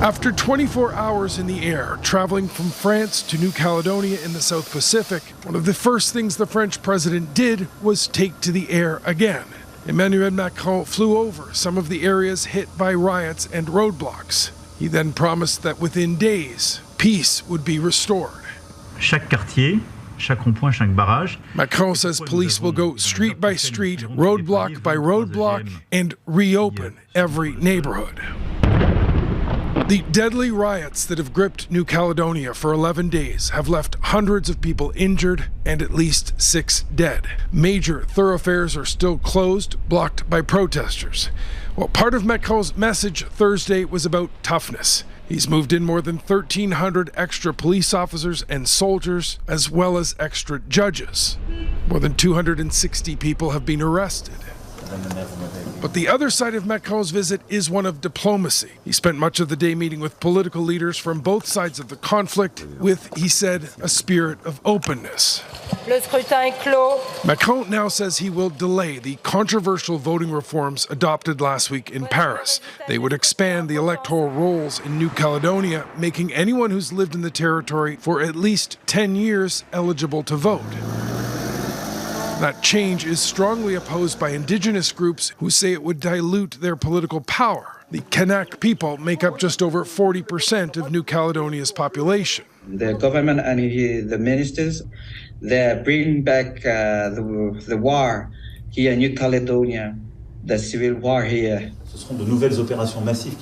After 24 hours in the air, traveling from France to New Caledonia in the South Pacific, one of the first things the French president did was take to the air again. Emmanuel Macron flew over some of the areas hit by riots and roadblocks. He then promised that within days, peace would be restored. Chaque quartier, chaque rond-point, chaque barrage. Macron says police will go street by street, roadblock by roadblock, and reopen every neighborhood. The deadly riots that have gripped New Caledonia for 11 days have left hundreds of people injured and at least 6 dead. Major thoroughfares are still closed, blocked by protesters. Well, part of Macron's message Thursday was about toughness. He's moved in more than 1,300 extra police officers and soldiers, as well as extra judges. More than 260 people have been arrested. But the other side of Macron's visit is one of diplomacy. He spent much of the day meeting with political leaders from both sides of the conflict with, he said, a spirit of openness. Le scrutin est clos. Macron now says he will delay the controversial voting reforms adopted last week in Paris. They would expand the electoral rolls in New Caledonia, making anyone who's lived in the territory for at least 10 years eligible to vote. That change is strongly opposed by Indigenous groups who say it would dilute their political power. The Kanak people make up just over 40% of New Caledonia's population. The government and the ministers, they're bringing back the war here in New Caledonia, the civil war here.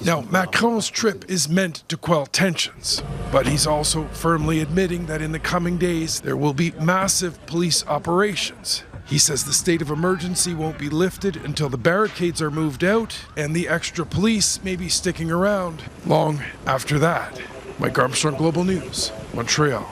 Now, Macron's trip is meant to quell tensions, but he's also firmly admitting that in the coming days there will be massive police operations. He says the state of emergency won't be lifted until the barricades are moved out and the extra police may be sticking around long after that. Mike Armstrong, Global News, Montreal.